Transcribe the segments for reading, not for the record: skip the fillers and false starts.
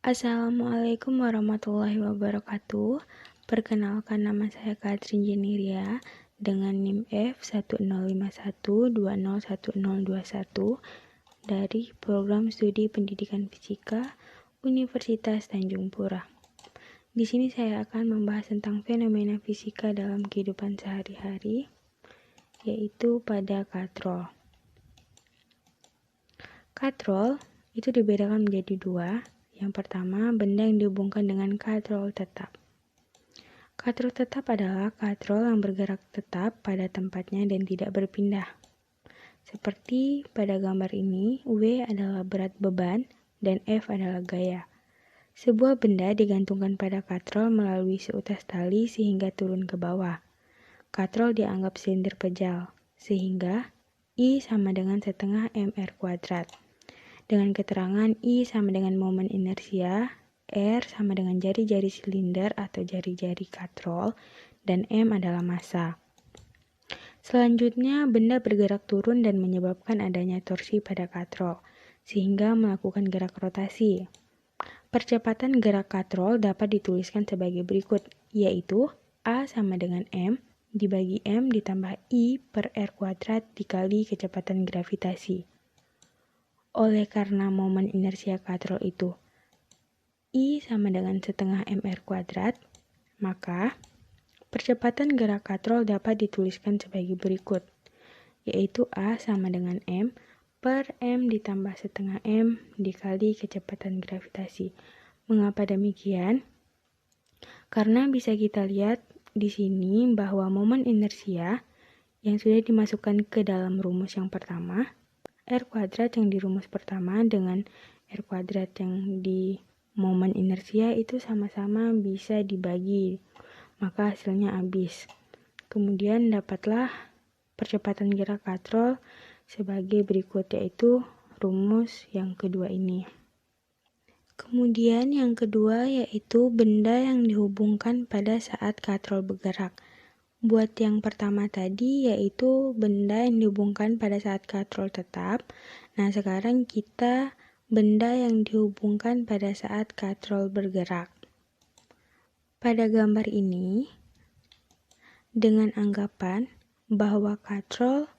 Assalamualaikum warahmatullahi wabarakatuh. Perkenalkan, nama saya Katrin Jeniria dengan NIM F1051201021 dari Program Studi Pendidikan Fisika Universitas Tanjung Pura. Di sini saya akan membahas tentang fenomena fisika dalam kehidupan sehari-hari, yaitu pada katrol. Katrol itu dibedakan menjadi dua. Yang pertama, benda yang dihubungkan dengan katrol tetap. Katrol tetap adalah katrol yang bergerak tetap pada tempatnya dan tidak berpindah. Seperti pada gambar ini, W adalah berat beban dan F adalah gaya. Sebuah benda digantungkan pada katrol melalui seutas tali sehingga turun ke bawah. Katrol dianggap silinder pejal, sehingga I sama dengan setengah mr kuadrat. Dengan keterangan I sama dengan momen inersia, R sama dengan jari-jari silinder atau jari-jari katrol, dan M adalah massa. Selanjutnya, benda bergerak turun dan menyebabkan adanya torsi pada katrol, sehingga melakukan gerak rotasi. Percepatan gerak katrol dapat dituliskan sebagai berikut, yaitu A sama dengan M dibagi M ditambah I per R kuadrat dikali kecepatan gravitasi. Oleh karena momen inersia katrol itu I sama dengan setengah mr kuadrat, maka percepatan gerak katrol dapat dituliskan sebagai berikut, yaitu A sama dengan M per M ditambah setengah M dikali kecepatan gravitasi. Mengapa demikian? Karena bisa kita lihat di sini bahwa momen inersia yang sudah dimasukkan ke dalam rumus yang pertama, R kuadrat yang di rumus pertama dengan R kuadrat yang di momen inersia itu sama-sama bisa dibagi, maka hasilnya habis. Kemudian dapatlah percepatan gerak katrol sebagai berikut, yaitu rumus yang kedua ini. Kemudian yang kedua yaitu benda yang dihubungkan pada saat katrol bergerak. Buat yang pertama tadi yaitu benda yang dihubungkan pada saat katrol tetap. Nah, sekarang kita benda yang dihubungkan pada saat katrol bergerak. Pada gambar ini, dengan anggapan bahwa katrol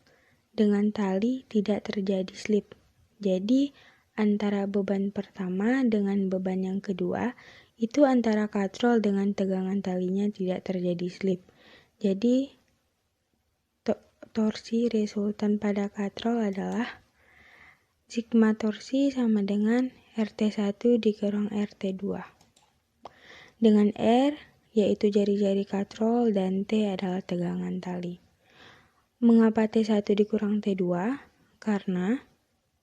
dengan tali tidak terjadi slip. Jadi, antara beban pertama dengan beban yang kedua, itu antara katrol dengan tegangan talinya tidak terjadi slip. Jadi, torsi resultan pada katrol adalah sigma torsi sama dengan RT1 dikurang RT2. Dengan R, yaitu jari-jari katrol, dan T adalah tegangan tali. Mengapa T1 dikurang T2? Karena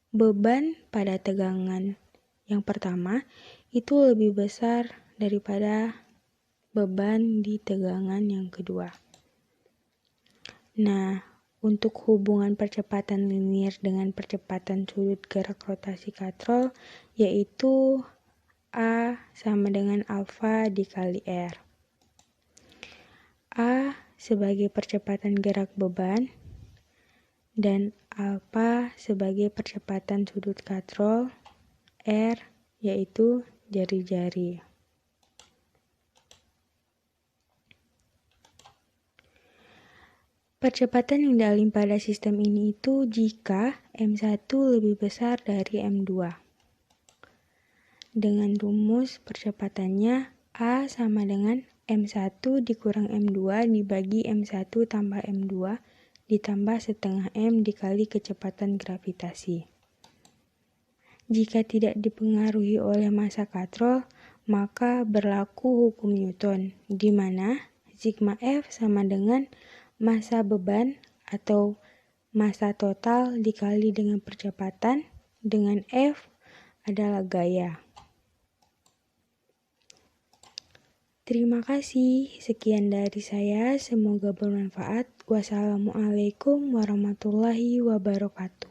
beban pada tegangan yang pertama itu lebih besar daripada beban di tegangan yang kedua. Nah, untuk hubungan percepatan linier dengan percepatan sudut gerak rotasi katrol, yaitu A sama dengan alfa dikali R. A sebagai percepatan gerak beban, dan alfa sebagai percepatan sudut katrol, R yaitu jari-jari. Percepatan yang dialami pada sistem ini itu jika M1 lebih besar dari M2. Dengan rumus percepatannya A sama dengan M1 dikurang M2 dibagi M1 tambah M2 ditambah setengah M dikali kecepatan gravitasi. Jika tidak dipengaruhi oleh massa katrol, maka berlaku hukum Newton, di mana sigma F sama dengan massa beban atau massa total dikali dengan percepatan, dengan F adalah gaya. Terima kasih, sekian dari saya, semoga bermanfaat. Wassalamualaikum warahmatullahi wabarakatuh.